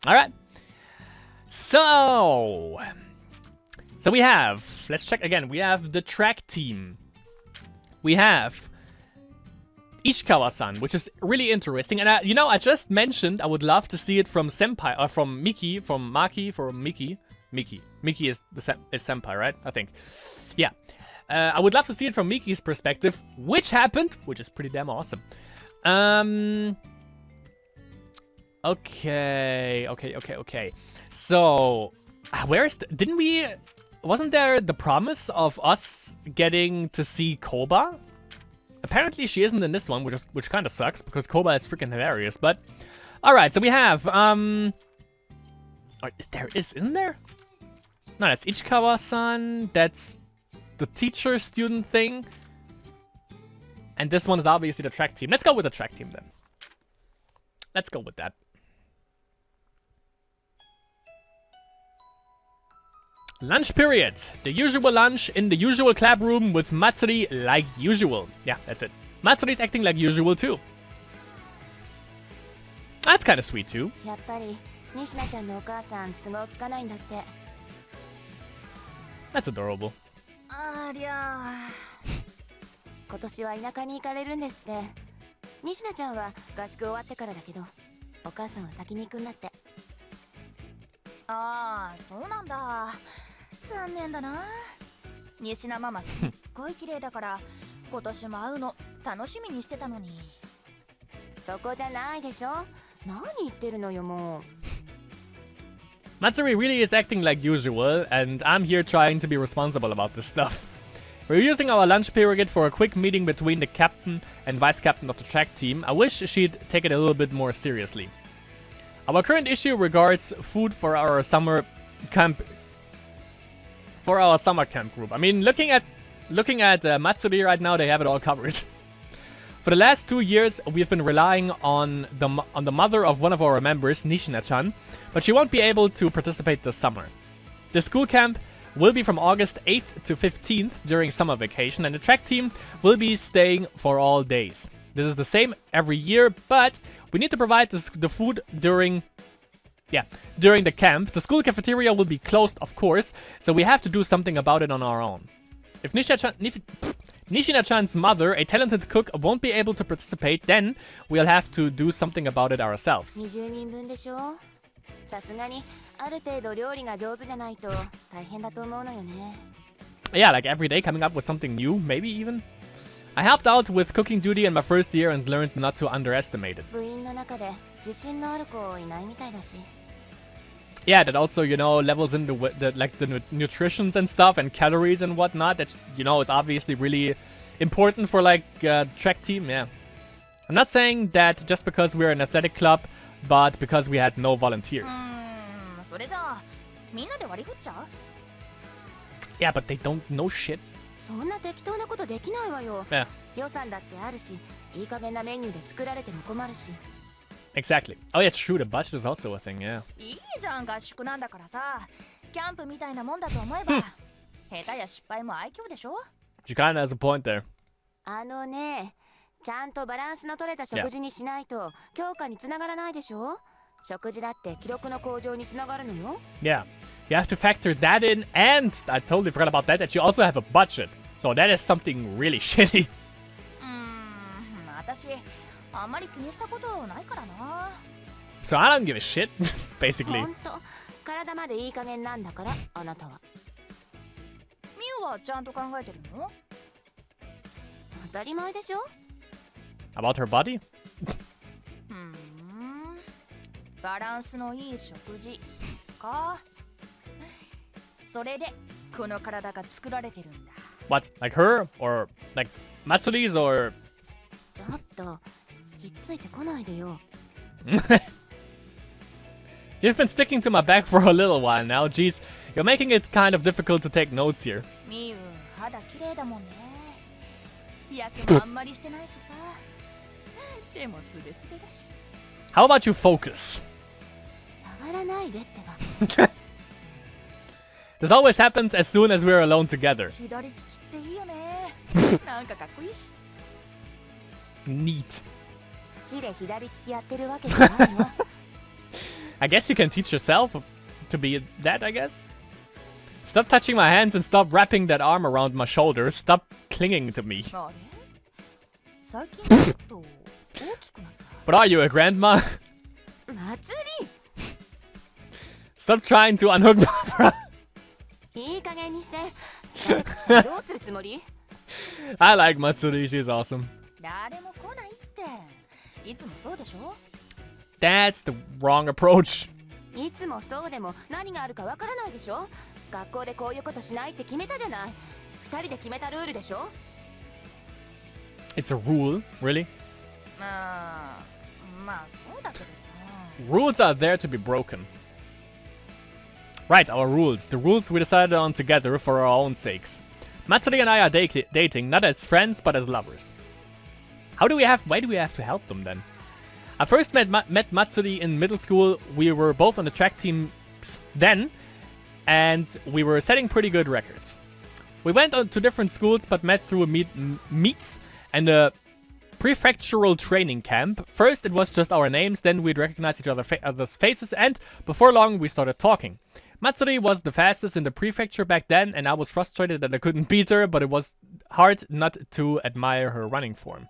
Alright. So we have, let's check again. We have the track team. We have Ishikawa-san, which is really interesting. And you know, I just mentioned I would love to see it from Senpai, or from Miki, from Maki, from Miki. Miki is Senpai, right? I think. Yeah. I would love to see it from Miki's perspective, which happened, which is pretty damn awesome. Okay. So, wasn't there the promise of us getting to see Koba? Apparently she isn't in this one, which kind of sucks, because Koba is freaking hilarious, but... Alright, so we have, there isn't there? No, that's Ichikawa-san, that's the teacher-student thing. And this one is obviously the track team. Let's go with the track team, then. Let's go with that. Lunch period. The usual lunch in the usual club room with Matsuri like usual. Yeah, that's it. Matsuri's acting like usual too. That's kind of sweet too. That's adorable. ありゃ今年は田舎に行かれるんですって。西名ちゃんは合宿終わってからだけど、お母さんは先に行くんだって。ああ、そうなんだ。残念だな。西名ママすっごい綺麗だから、今年も会うの楽しみにしてたのに。そこじゃないでしょ。何言ってるのよもう。 Matsuri really is acting like usual, and I'm here trying to be responsible about this stuff. We're using our lunch period for a quick meeting between the captain and vice captain of the track team. I wish she'd take it a little bit more seriously. Our current issue regards food for our summer camp. For our summer camp group. I mean, looking at Matsuri right now, they have it all covered. For the last 2 years, we've been relying on the mother of one of our members, Nishina-chan, but she won't be able to participate this summer. The school camp will be from August 8th to 15th during summer vacation, and the track team will be staying for all days. This is the same every year, but we need to provide the food during the camp. The school cafeteria will be closed, of course, so we have to do something about it on our own. If Nishina-chan's mother, a talented cook, won't be able to participate, then we'll have to do something about it ourselves. 20人分でしょ。さすがにある程度料理が上手じゃないと大変だと思うのよね。Yeah, like every day coming up with something new, maybe even. I helped out with cooking duty in my first year and learned not to underestimate it. 部員の中で自信のある子いないみたいだし。Yeah, that also, you know, levels in the nutritions and stuff and calories and whatnot. That, you know, is obviously really important for like track team. Yeah, I'm not saying that just because we're an athletic club, but because we had no volunteers. Yeah, but they don't know shit. そんな適当なことできないわよ。Yeah. 予算だってあるし、いい加減なメニューで作られても困るし。 Exactly. Oh yeah, it's true. The budget is also a thing. Yeah. いいじゃん合宿なんだからさ。キャンプみたいなもんだと思えば、下手や失敗も愛嬌でしょ。Jukana has a point there. あのね、ちゃんとバランスの取れた食事にしないと強化につながらないでしょ。食事だって記録の向上につながるのよ。Yeah. You have to factor that in, and I totally forgot about that you also have a budget. So that is something really shitty. 私あんまり気にしたことないからな。So I don't give a shit, basically. ほんと、体までいい加減なんだから、あなたは。ミュウはちゃんと考えてるの？当たり前でしょ？ About her body? バランスのいい食事か。それでこの体が作られてるんだ。What? Like her? Or like Matsuri's? Or ちょっとひっついてこないでよ。You've been sticking to my back for a little while now. Geez, you're making it kind of difficult to take notes here. ミウ、肌綺麗だもんね。日焼けもあんまりしてないしさ。でもスベスベだし。How about you focus? 触らないでってば。This always happens as soon as we're alone together. 左利きっていいよね。なんかかっこいいし。Neat. 好きで左利きやってるわけじゃないの。I guess you can teach yourself to be that, I guess. Stop touching my hands and stop wrapping that arm around my shoulders. Stop clinging to me. But are you a grandma? Stop trying to unhook my bra. I like Matsuri, she's awesome. That's the wrong approach. It's a rule, really? Rules are there to be broken. Right, our rules. The rules we decided on together for our own sakes. Matsuri and I are dating, not as friends, but as lovers. Why do we have to help them then? I first met Matsuri in middle school. We were both on the track teams then, and we were setting pretty good records. We went on to different schools, but met through meets and a prefectural training camp. First it was just our names, then we'd recognize each other's faces, and before long we started talking. Matsuri was the fastest in the prefecture back then, and I was frustrated that I couldn't beat her, but it was hard not to admire her running form.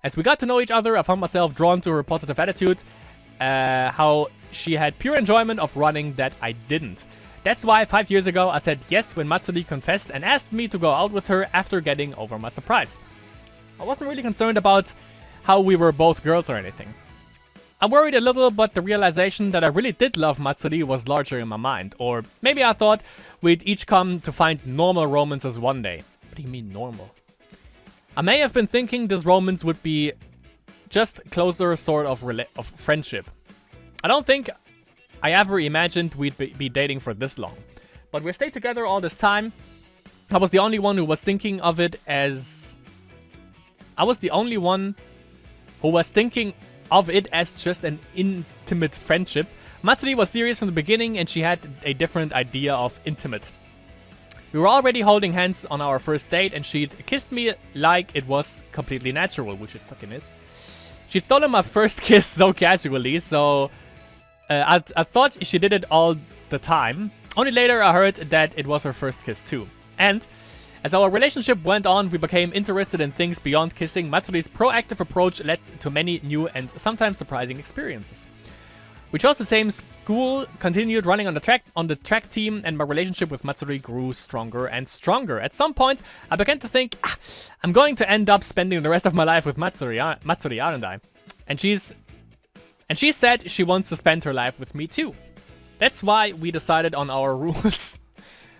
As we got to know each other, I found myself drawn to her positive attitude, how she had pure enjoyment of running that I didn't. That's why 5 years ago I said yes when Matsuri confessed and asked me to go out with her after getting over my surprise. I wasn't really concerned about how we were both girls or anything. I worried a little, but the realization that I really did love Matsuri was larger in my mind. Or maybe I thought we'd each come to find normal romances one day. What do you mean normal? I may have been thinking this romance would be just closer sort of friendship. I don't think I ever imagined we'd be dating for this long. But we stayed together all this time. I was the only one who was thinking of it as... just an intimate friendship. Matsuri was serious from the beginning, and she had a different idea of intimate. We were already holding hands on our first date, and she'd kissed me like it was completely natural, which it fucking is. She'd stolen my first kiss so casually, so I thought she did it all the time. Only later I heard that it was her first kiss too. And as our relationship went on, we became interested in things beyond kissing. Matsuri's proactive approach led to many new and sometimes surprising experiences. We chose the same school, continued running on the track team, and my relationship with Matsuri grew stronger and stronger. At some point, I began to think, I'm going to end up spending the rest of my life with Matsuri, aren't I? And she said she wants to spend her life with me too. That's why we decided on our rules.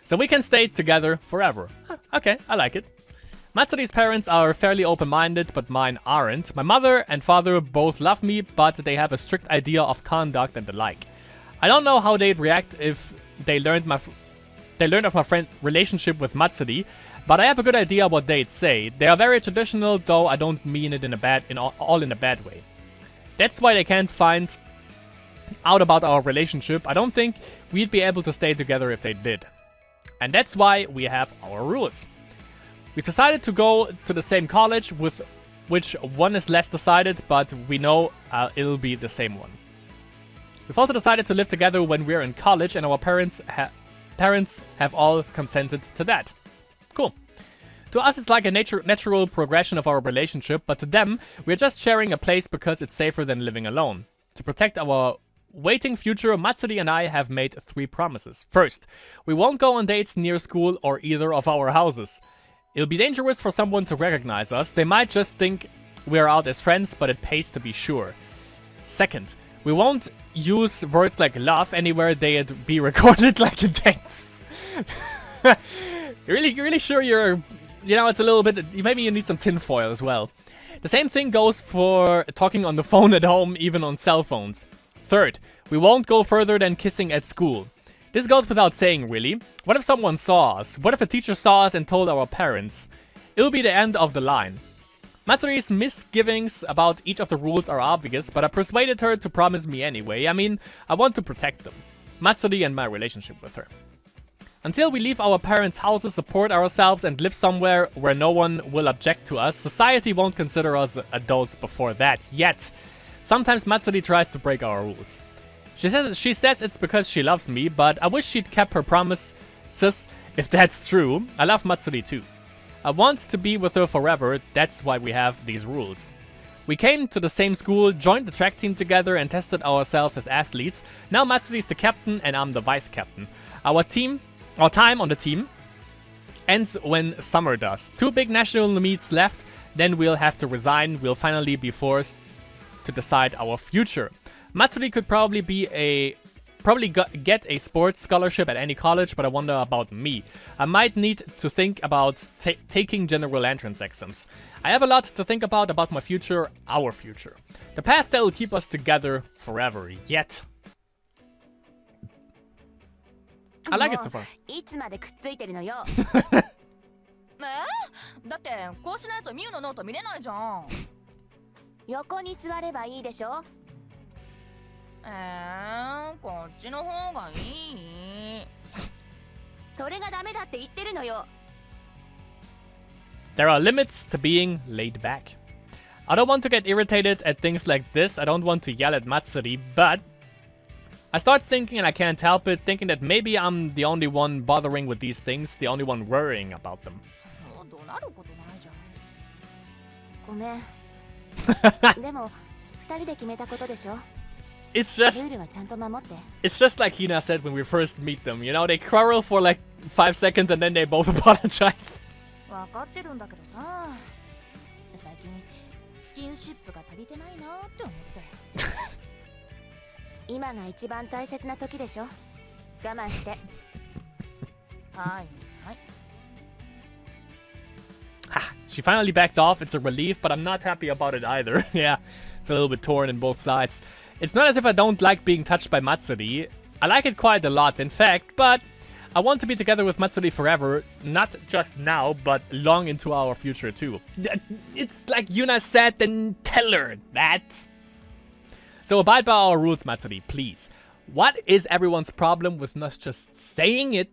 So we can stay together forever. Okay, I like it. Matsuri's parents are fairly open-minded, but mine aren't. My mother and father both love me, but they have a strict idea of conduct and the like. I don't know how they'd react if they learned of my friend relationship with Matsuri, but I have a good idea what they'd say. They are very traditional, though I don't mean it in a bad way. That's why they can't find out about our relationship. I don't think we'd be able to stay together if they did. And that's why we have our rules. We decided to go to the same college, with which one is less decided, but we know it'll be the same one. We've also decided to live together when we're in college, and our parents have all consented to that. Cool. To us, it's like a natural progression of our relationship, but to them, we're just sharing a place because it's safer than living alone. To protect our waiting future, Matsuri and I have made 3 promises. First, we won't go on dates near school or either of our houses. It'll be dangerous for someone to recognize us. They might just think we're out as friends, but it pays to be sure. Second, we won't use words like love anywhere they'd be recorded like a dance. You're really sure you're... You know, it's a little bit... Maybe you need some tinfoil as well. The same thing goes for talking on the phone at home, even on cell phones. Third, we won't go further than kissing at school. This goes without saying, really. What if someone saw us? What if a teacher saw us and told our parents? It'll be the end of the line. Matsuri's misgivings about each of the rules are obvious, but I persuaded her to promise me anyway. I mean, I want to protect them. Matsuri and my relationship with her. Until we leave our parents' houses, support ourselves, and live somewhere where no one will object to us, society won't consider us adults before that, yet. Sometimes Matsuri tries to break our rules. She says it's because she loves me, but I wish she'd kept her promises if that's true. I love Matsuri too. I want to be with her forever, that's why we have these rules. We came to the same school, joined the track team together and tested ourselves as athletes. Now Matsuri's the captain and I'm the vice captain. Our time on the team ends when summer does. 2 big national meets left, then we'll have to resign. We'll finally be forced to decide our future. Matsuri could probably get a sports scholarship at any college, but I wonder about me. I might need to think about taking general entrance exams. I have a lot to think about my future, our future. The path that will keep us together forever, yet. I like it so far. いつまでくっついてるのよ。だってこうしないとミュウのノート見れないじゃん。横に座ればいいでしょ。こっちの方がいい。それがダメだって言ってるのよ。There are limits to being laid back. I don't want to get irritated at things like this. I don't want to yell at Matsuri, but I start thinking, and I can't help it, thinking that maybe I'm the only one bothering with these things, the only one worrying about them. ごめん。でも2人で決めたことでしょ。 It's just like Hina said when we first meet them, you know, they quarrel for like 5 seconds and then they both apologize. 分かってるんだけどさ、最近スキンシップが足りてないなって思って。今が一番大切な時でしょ。我慢して。はいはい。She finally backed off. It's a relief, but I'm not happy about it either. Yeah, it's a little bit torn in both sides. It's not as if I don't like being touched by Matsuri. I like it quite a lot, in fact, but I want to be together with Matsuri forever, not just now, but long into our future too. It's like Yuna said, then tell her that. So abide by our rules, Matsuri, please. What is everyone's problem with us just saying it?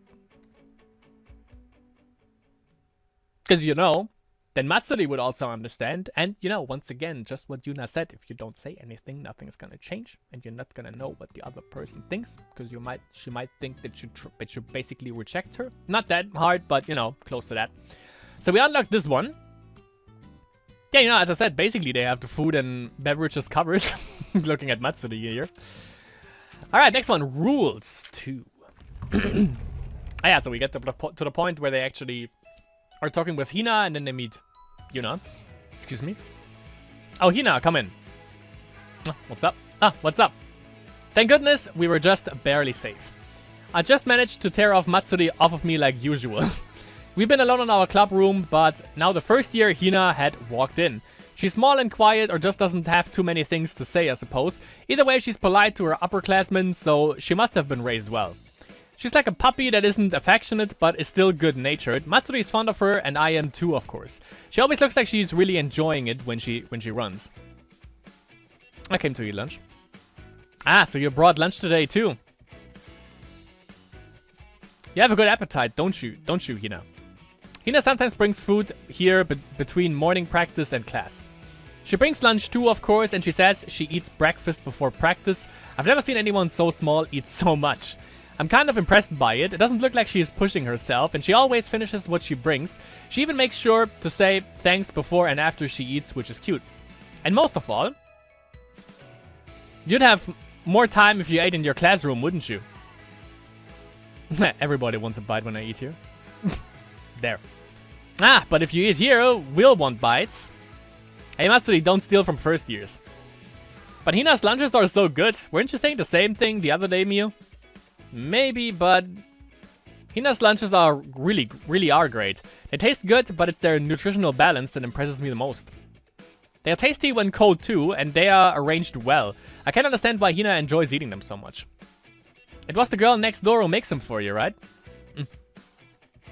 Because, you know, then Matsuri would also understand. And, you know, once again, just what Yuna said, if you don't say anything, nothing's gonna change. And you're not gonna know what the other person thinks. Because she might think that you basically reject her. Not that hard, but, you know, close to that. So we unlocked this one. Yeah, you know, as I said, basically they have the food and beverages covered. Looking at Matsuri here. Alright, next one. Rules 2. Yeah, so we get to the point where they actually are talking with Hina and then they meet Yuna. Excuse me. Oh, Hina, come in. What's up? What's up? Thank goodness we were just barely safe. I just managed to tear off Matsuri off of me like usual. We've been alone in our club room, but now the first year Hina had walked in. She's small and quiet or just doesn't have too many things to say, I suppose. Either way, she's polite to her upperclassmen, so she must have been raised well. She's like a puppy that isn't affectionate, but is still good-natured. Matsuri is fond of her, and I am too, of course. She always looks like she's really enjoying it when she runs. I came to eat lunch. Ah, so you brought lunch today too. You have a good appetite, don't you? Don't you, Hina? Hina sometimes brings food here between morning practice and class. She brings lunch too, of course, and she says she eats breakfast before practice. I've never seen anyone so small eat so much. I'm kind of impressed by it. It doesn't look like she is pushing herself, and she always finishes what she brings. She even makes sure to say thanks before and after she eats, which is cute. And most of all, you'd have more time if you ate in your classroom, wouldn't you? Everybody wants a bite when I eat here. There. Ah, but if you eat here, we'll want bites. Hey Matsuri, don't steal from first years. But Hina's lunches are so good. Weren't you saying the same thing the other day, Miu? Maybe, but Hina's lunches are really are great. They taste good, but it's their nutritional balance that impresses me the most. They are tasty when cold too, and they are arranged well. I can't understand why Hina enjoys eating them so much. It was the girl next door who makes them for you, right?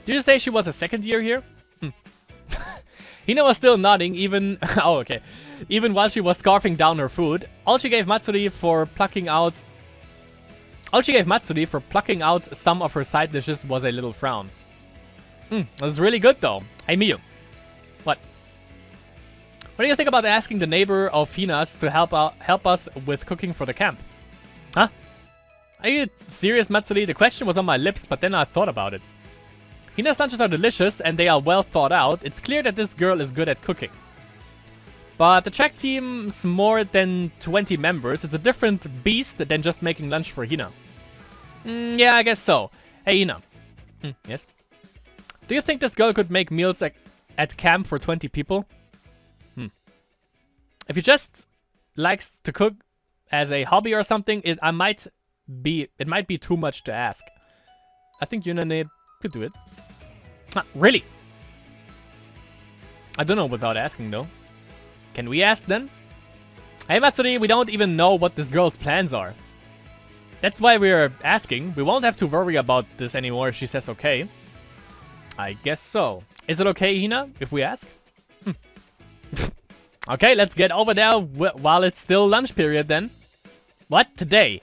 Did you say she was a second year here? Hina was still nodding, even... oh, okay. Even while she was scarfing down her food. All she gave Matsuri for plucking out some of her side dishes was a little frown. That's really good, though. Hey, Miu. What? What do you think about asking the neighbor of Hina's to help us with cooking for the camp? Huh? Are you serious, Matsuri? The question was on my lips, but then I thought about it. Hina's lunches are delicious and they are well thought out. It's clear that this girl is good at cooking. But the track team's more than 20 members. It's a different beast than just making lunch for Hina. Yeah, I guess so. Hey, Hina. Yes? Do you think this girl could make meals at camp for 20 people? If he just likes to cook as a hobby or something, it might be too much to ask. I think Yunane could do it. Really? I don't know without asking though. Can we ask then? Hey Matsuri, we don't even know what this girl's plans are. That's why we're asking. We won't have to worry about this anymore if she says okay. I guess so. Is it okay, Hina, if we ask? Okay, let's get over there while it's still lunch period then. What? Today?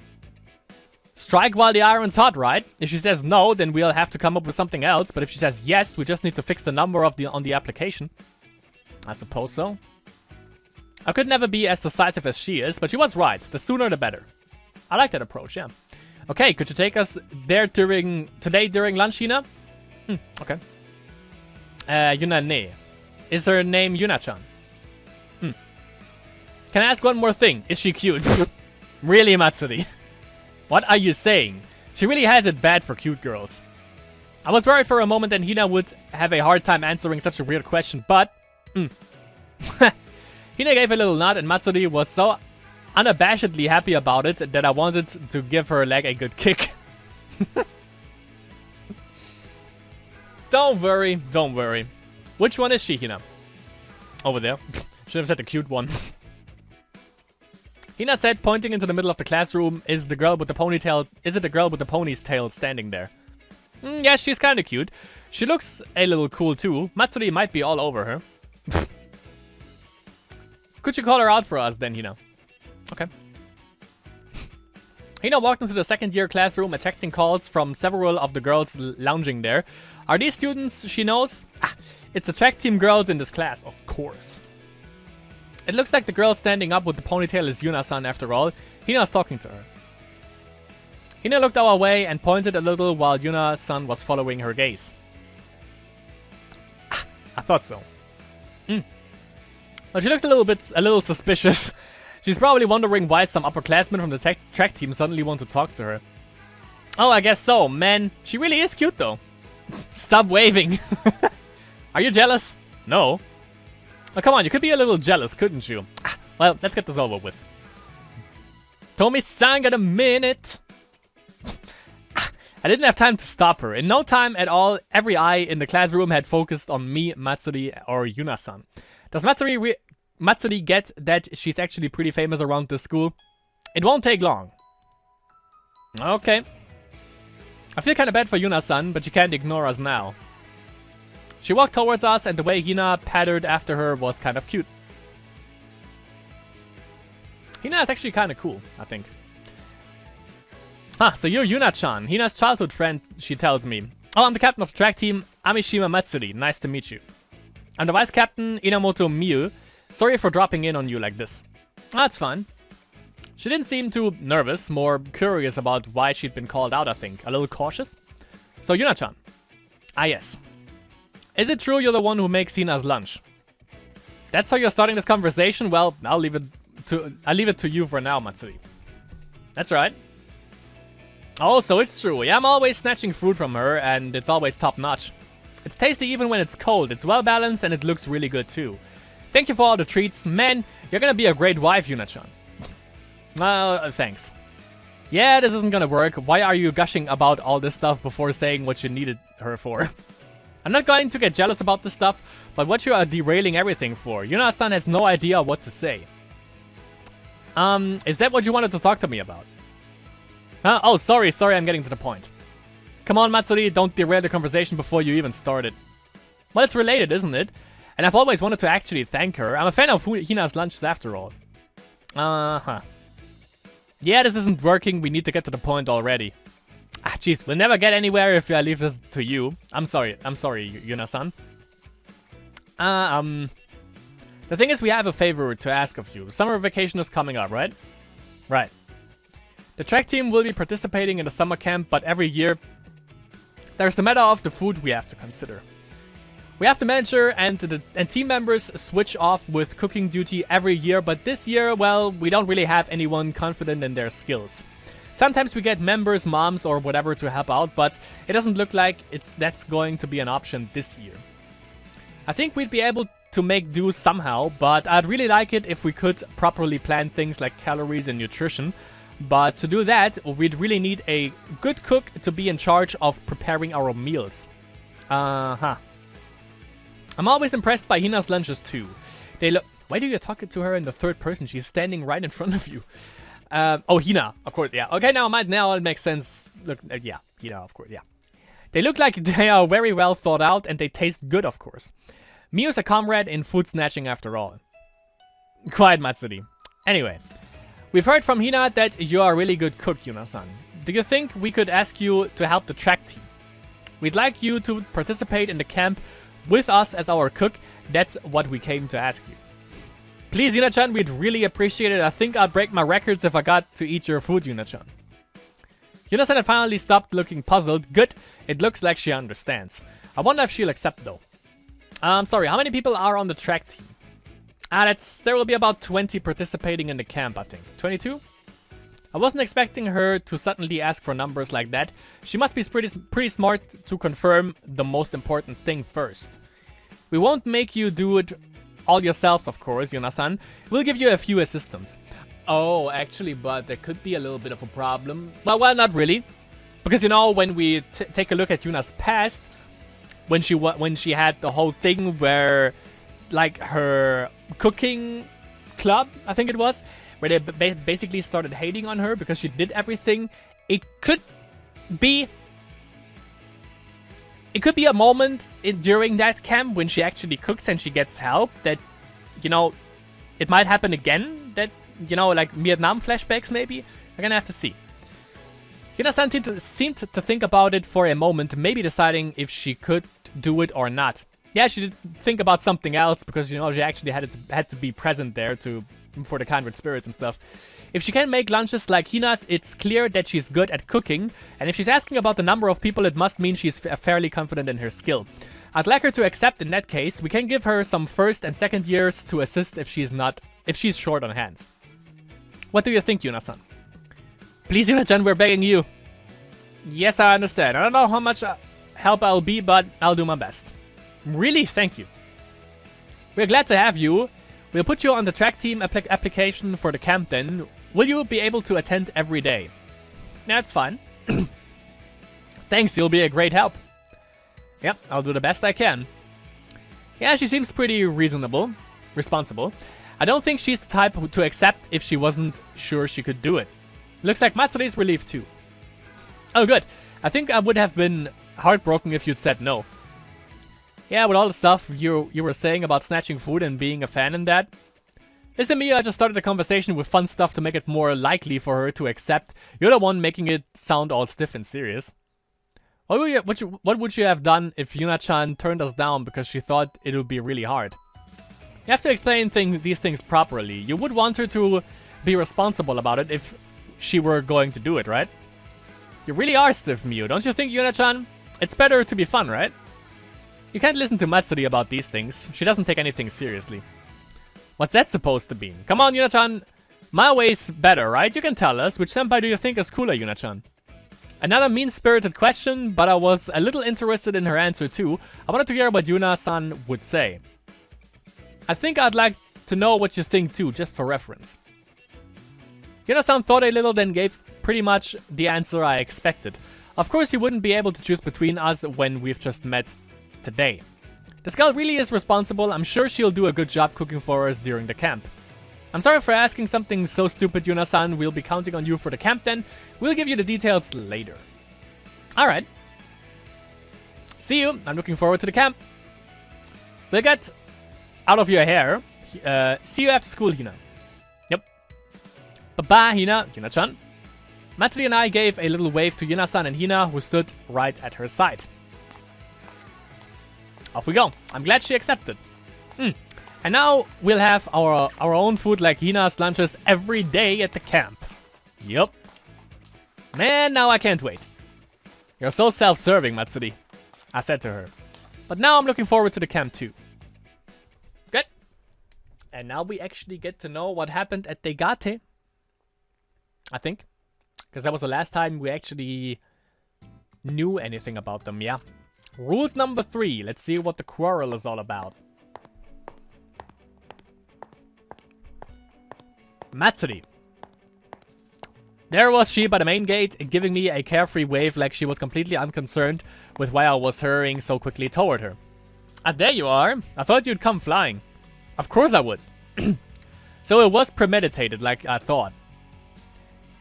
Strike while the iron's hot, right? If she says no, then we'll have to come up with something else. But if she says yes, we just need to fix the number on the application. I suppose so. I could never be as decisive as she is, but she was right. The sooner the better. I like that approach, yeah. Okay, could you take us there today during lunch, Hina? Okay. Yuna-ne. Is her name Yuna-chan? Can I ask one more thing? Is she cute? Really, Matsuri? What are you saying? She really has it bad for cute girls. I was worried for a moment that Hina would have a hard time answering such a weird question, but... Hina gave a little nod and Matsuri was so unabashedly happy about it that I wanted to give her leg a good kick. Don't worry, don't worry. Which one is she, Hina? Over there. Should have said the cute one. Hina said, pointing into the middle of the classroom, is it the girl with the pony's tail standing there? Yeah, she's kinda cute. She looks a little cool too. Matsuri might be all over her. Could you call her out for us then, Hina? Okay. Hina walked into the second year classroom, attracting calls from several of the girls lounging there. Are these students she knows? It's the track team girls in this class, of course. It looks like the girl standing up with the ponytail is Yuna-san after all. Hina's talking to her. Hina looked our way and pointed a little while Yuna-san was following her gaze. I thought so. Well, she looks a little suspicious. She's probably wondering why some upperclassmen from the track team suddenly want to talk to her. Oh, I guess so. Man, she really is cute though. Stop waving. Are you jealous? No. Oh, come on, you could be a little jealous, couldn't you? Well, let's get this over with. Tomi-san, got a minute. I didn't have time to stop her. In no time at all, every eye in the classroom had focused on me, Matsuri, or Yuna-san. Does Matsuri get that she's actually pretty famous around this school? It won't take long. Okay. I feel kinda bad for Yuna-san, but you can't ignore us now. She walked towards us, and the way Hina pattered after her was kind of cute. Hina is actually kinda cool, I think. So you're Yuna-chan, Hina's childhood friend, she tells me. Oh, I'm the captain of the track team, Amishima Matsuri. Nice to meet you. I'm the vice captain, Inamoto Miyu. Sorry for dropping in on you like this. That's fine. She didn't seem too nervous, more curious about why she'd been called out, I think. A little cautious. So, Yuna-chan. Yes. Is it true you're the one who makes Hina's lunch? That's how you're starting this conversation? Well, I'll leave it to you for now, Matsuri. That's right. Oh, so it's true. Yeah, I'm always snatching food from her, and it's always top-notch. It's tasty even when it's cold. It's well-balanced, and it looks really good, too. Thank you for all the treats. Man, you're gonna be a great wife, Yuna-chan. Thanks. Yeah, this isn't gonna work. Why are you gushing about all this stuff before saying what you needed her for? I'm not going to get jealous about this stuff, but what you are derailing everything for? Yuna-san has no idea what to say. Is that what you wanted to talk to me about? Oh, sorry, I'm getting to the point. Come on, Matsuri, don't derail the conversation before you even started. Well, it's related, isn't it? And I've always wanted to actually thank her. I'm a fan of Hina's lunches after all. Yeah, this isn't working. We need to get to the point already. Jeez, we'll never get anywhere if I leave this to you. I'm sorry, Yuna-san. The thing is, we have a favor to ask of you. Summer vacation is coming up, right? Right. The track team will be participating in the summer camp, but every year there's the matter of the food we have to consider. We have the manager and team members switch off with cooking duty every year, but this year, well, we don't really have anyone confident in their skills. Sometimes we get members, moms, or whatever to help out, but it doesn't look like that's going to be an option this year. I think we'd be able to make do somehow, but I'd really like it if we could properly plan things like calories and nutrition. But to do that, we'd really need a good cook to be in charge of preparing our meals. I'm always impressed by Hina's lunches too. They look... Why do you talk to her in the third person? She's standing right in front of you. Oh, Hina, of course, yeah. Okay, now it makes sense. Look, yeah, Hina, of course, yeah. They look like they are very well thought out, and they taste good, of course. Mio's a comrade in food snatching after all. Quiet, Matsuri. Anyway, we've heard from Hina that you are a really good cook, Yuna-san. Do you think we could ask you to help the track team? We'd like you to participate in the camp with us as our cook. That's what we came to ask you. Please, Yuna-chan, we'd really appreciate it. I think I'd break my records if I got to eat your food, Yuna-chan. Yuna-san had finally stopped looking puzzled. Good. It looks like she understands. I wonder if she'll accept, though. Sorry, how many people are on the track team? There will be about 20 participating in the camp, I think. 22? I wasn't expecting her to suddenly ask for numbers like that. She must be pretty smart to confirm the most important thing first. We won't make you do it all yourselves, of course, Yuna-san. We'll give you a few assistants. Oh, actually, but there could be a little bit of a problem. Well, not really. Because, you know, when we take a look at Yuna's past, when she had the whole thing where, like, her cooking club, I think it was, where they basically started hating on her because she did everything, it could be a moment during that camp when she actually cooks and she gets help that, you know, it might happen again. That, you know, like Vietnam flashbacks maybe. We're gonna have to see. Yuna-san seemed to think about it for a moment, maybe deciding if she could do it or not. Yeah, she did think about something else because, you know, she actually had to be present there for the Kindred Spirits and stuff. If she can make lunches like Hina's, it's clear that she's good at cooking, and if she's asking about the number of people, it must mean she's fairly confident in her skill. I'd like her to accept in that case. We can give her some first and second years to assist if she's short on hands. What do you think, Yuna-san? Please, Yuna-chan, we're begging you. Yes, I understand. I don't know how much help I'll be, but I'll do my best. Really? Thank you. We're glad to have you. We'll put you on the track team application for the camp then. Will you be able to attend every day? That's fine. Thanks, you'll be a great help. Yep, I'll do the best I can. Yeah, she seems pretty responsible. I don't think she's the type to accept if she wasn't sure she could do it. Looks like Matsuri's relieved too. Oh, good. I think I would have been heartbroken if you'd said no. Yeah, with all the stuff you were saying about snatching food and being a fan in that. Listen, Mia, I just started a conversation with fun stuff to make it more likely for her to accept. You're the one making it sound all stiff and serious. What would you have done if Yuna-chan turned us down because she thought it would be really hard? You have to explain these things properly. You would want her to be responsible about it if she were going to do it, right? You really are stiff, Miu, don't you think, Yuna-chan? It's better to be fun, right? You can't listen to Matsuri about these things. She doesn't take anything seriously. What's that supposed to be? Come on, Yuna-chan. My way's better, right? You can tell us. Which senpai do you think is cooler, Yuna-chan? Another mean-spirited question, but I was a little interested in her answer too. I wanted to hear what Yuna-san would say. I think I'd like to know what you think too, just for reference. Yuna-san thought a little, then gave pretty much the answer I expected. Of course, you wouldn't be able to choose between us when we've just met today. This girl really is responsible. I'm sure she'll do a good job cooking for us during the camp. I'm sorry for asking something so stupid, Yuna-san. We'll be counting on you for the camp then. We'll give you the details later. Alright. See you. I'm looking forward to the camp. We'll get out of your hair. See you after school, Hina. Yep. Bye-bye, Hina. Yuna-chan. Matsuri and I gave a little wave to Yuna-san and Hina, who stood right at her side. Off we go. I'm glad she accepted. And now we'll have our own food like Hina's lunches every day at the camp. Yup. Man, now I can't wait. You're so self-serving, Matsuri, I said to her. But now I'm looking forward to the camp too. Good. And now we actually get to know what happened at Degate. I think. Because that was the last time we actually knew anything about them, yeah. Rules number 3. Let's see what the quarrel is all about. Matsuri. There was she by the main gate, giving me a carefree wave like she was completely unconcerned with why I was hurrying so quickly toward her. Ah, there you are. I thought you'd come flying. Of course I would. So it was premeditated like I thought.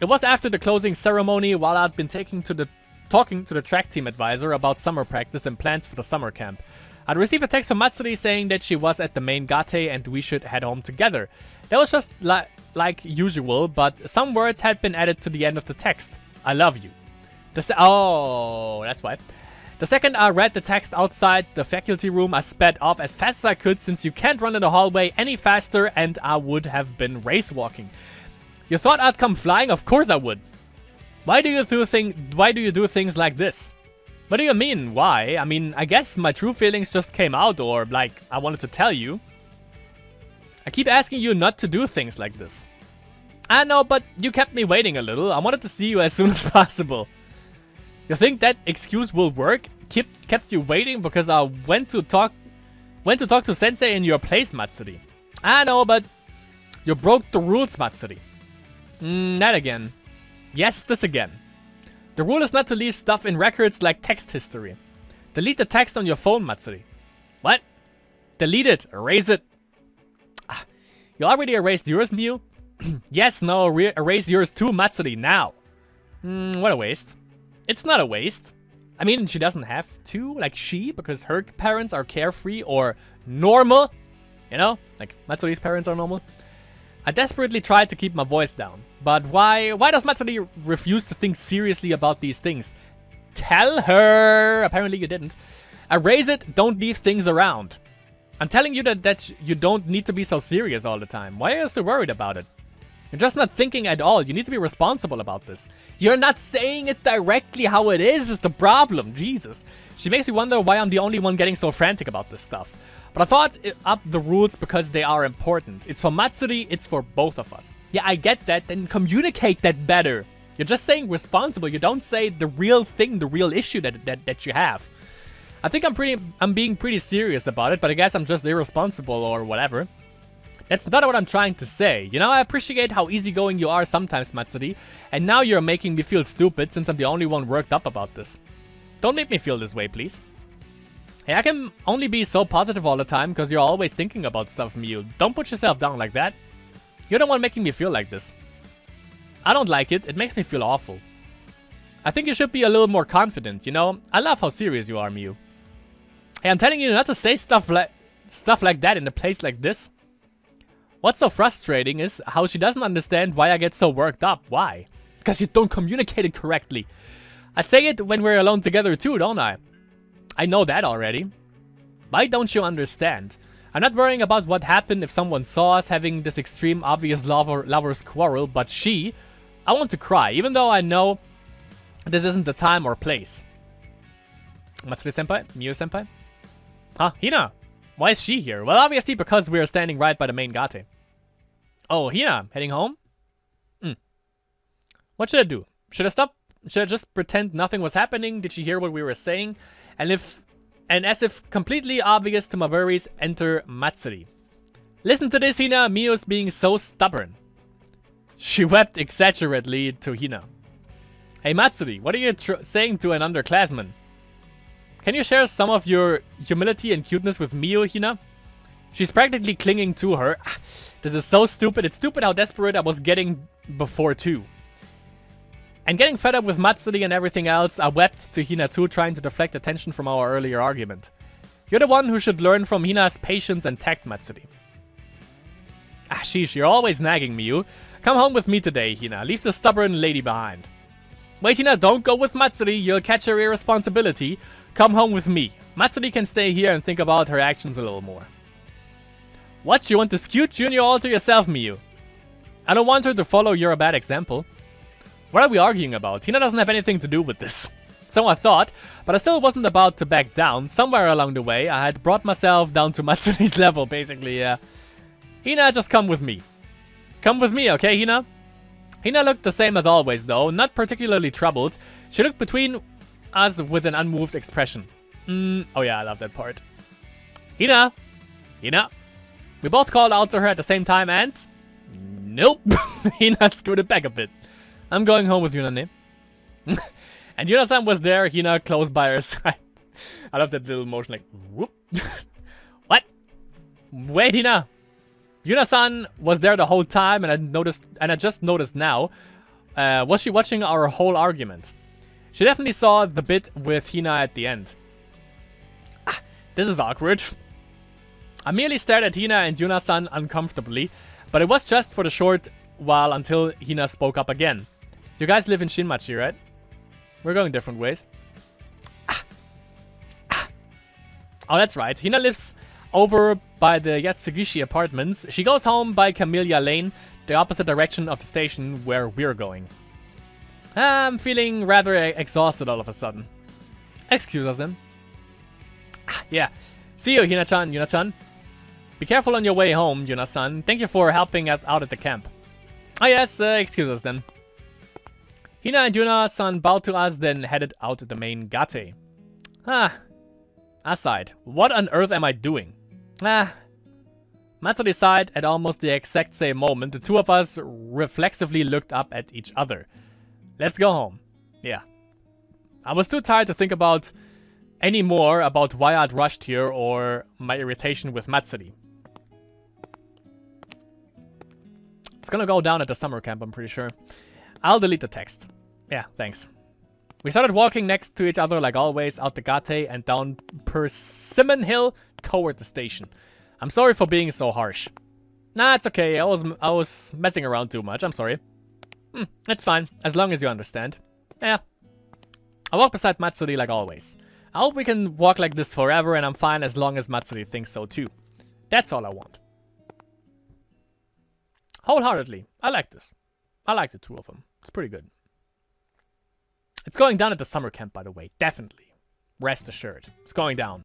It was after the closing ceremony while I'd been talking to the track team advisor about summer practice and plans for the summer camp. I'd received a text from Matsuri saying that she was at the main gate and we should head home together. That was just like usual, but some words had been added to the end of the text. I love you. Oh, that's why. The second I read the text outside the faculty room, I sped off as fast as I could since you can't run in the hallway any faster and I would have been race walking. You thought I'd come flying? Of course I would. Why do you do things like this? What do you mean, why? I mean, I guess my true feelings just came out, or like, I wanted to tell you. I keep asking you not to do things like this. I know, but you kept me waiting a little. I wanted to see you as soon as possible. You think that excuse will work? Kept you waiting because I went to talk to Sensei in your place, Matsuri. I know, but you broke the rules, Matsuri. That again. Yes, this again. The rule is not to leave stuff in records like text history. Delete the text on your phone, Matsuri. What? Delete it. Erase it. You already erased yours, Miu? Yes, no, erase yours too, Matsuri, now. What a waste. It's not a waste. I mean, she doesn't have to, like because her parents are carefree or normal. You know, like Matsuri's parents are normal. I desperately tried to keep my voice down. But why does Matsuri refuse to think seriously about these things? Tell her! Apparently you didn't. Erase it, don't leave things around. I'm telling you that you don't need to be so serious all the time. Why are you so worried about it? You're just not thinking at all. You need to be responsible about this. You're not saying it directly how it is the problem. Jesus. She makes me wonder why I'm the only one getting so frantic about this stuff. But I thought up the rules because they are important. It's for Matsuri, it's for both of us. Yeah, I get that. Then communicate that better. You're just saying responsible. You don't say the real thing, the real issue that you have. I think I'm being pretty serious about it, but I guess I'm just irresponsible or whatever. That's not what I'm trying to say. You know, I appreciate how easygoing you are sometimes, Matsuri, and now you're making me feel stupid since I'm the only one worked up about this. Don't make me feel this way, please. Hey, I can only be so positive all the time because you're always thinking about stuff, Miu. Don't put yourself down like that. You're the one making me feel like this. I don't like it. It makes me feel awful. I think you should be a little more confident, you know? I love how serious you are, Miu. Hey, I'm telling you not to say stuff like that in a place like this. What's so frustrating is how she doesn't understand why I get so worked up. Why? Because you don't communicate it correctly. I say it when we're alone together too, don't I? I know that already. Why don't you understand? I'm not worrying about what happened if someone saw us having this extreme obvious lovers quarrel, but I want to cry, even though I know this isn't the time or place. Matsuri-senpai? Miu-senpai? Huh? Hina? Why is she here? Well, obviously because we're standing right by the main gate. Oh, Hina, heading home? What should I do? Should I stop? Should I just pretend nothing was happening? Did she hear what we were saying? And as if completely obvious to my worries, enter Matsuri. Listen to this, Hina. Miu's being so stubborn. She wept exaggerately to Hina. Hey, Matsuri, what are you saying to an underclassman? Can you share some of your humility and cuteness with Miu, Hina? She's practically clinging to her. This is so stupid. It's stupid how desperate I was getting before too. And getting fed up with Matsuri and everything else, I wept to Hina too, trying to deflect attention from our earlier argument. You're the one who should learn from Hina's patience and tact, Matsuri. Sheesh, you're always nagging, Miu. Come home with me today, Hina. Leave the stubborn lady behind. Wait, Hina, don't go with Matsuri. You'll catch her irresponsibility. Come home with me. Matsuri can stay here and think about her actions a little more. What? You want to scoot Junior all to yourself, Miu? I don't want her to follow your bad example. What are we arguing about? Hina doesn't have anything to do with this. So I thought, but I still wasn't about to back down. Somewhere along the way, I had brought myself down to Matsune's level, basically, yeah. Hina, just come with me. Come with me, okay, Hina? Hina looked the same as always, though, not particularly troubled. She looked between us with an unmoved expression. Oh yeah, I love that part. Hina! Hina! We both called out to her at the same time and... Nope! Hina scooted back a bit. I'm going home with Yunane. And Yuna-san was there, Hina close by her side. I love that little motion, like, whoop. What? Wait, Hina! Yuna-san was there the whole time, and I just noticed now. Was she watching our whole argument? She definitely saw the bit with Hina at the end. Ah, this is awkward. I merely stared at Hina and Yuna-san uncomfortably, but it was just for the short while until Hina spoke up again. You guys live in Shinmachi, right? We're going different ways. Oh, that's right. Hina lives over by the Yatsugishi apartments. She goes home by Camellia Lane, the opposite direction of the station where we're going. I'm feeling rather exhausted all of a sudden. Excuse us then. Yeah. See you, Hina-chan, Yuna-chan. Be careful on your way home, Yuna-san. Thank you for helping out at the camp. Oh yes, excuse us then. Hina and Yuna-san bowed to us, then headed out the main gate. Aside, what on earth am I doing? Matsuri sighed at almost the exact same moment. The two of us reflexively looked up at each other. Let's go home. Yeah. I was too tired to think about any more about why I'd rushed here or my irritation with Matsuri. It's gonna go down at the summer camp, I'm pretty sure. I'll delete the text. Yeah, thanks. We started walking next to each other like always, out the gate and down Persimmon Hill toward the station. I'm sorry for being so harsh. Nah, it's okay. I was messing around too much. I'm sorry. It's fine, as long as you understand. Yeah. I walk beside Matsuri like always. I hope we can walk like this forever, and I'm fine as long as Matsuri thinks so too. That's all I want. Wholeheartedly. I like this. I like the two of them. It's pretty good. It's going down at the summer camp, by the way. Definitely. Rest assured. It's going down.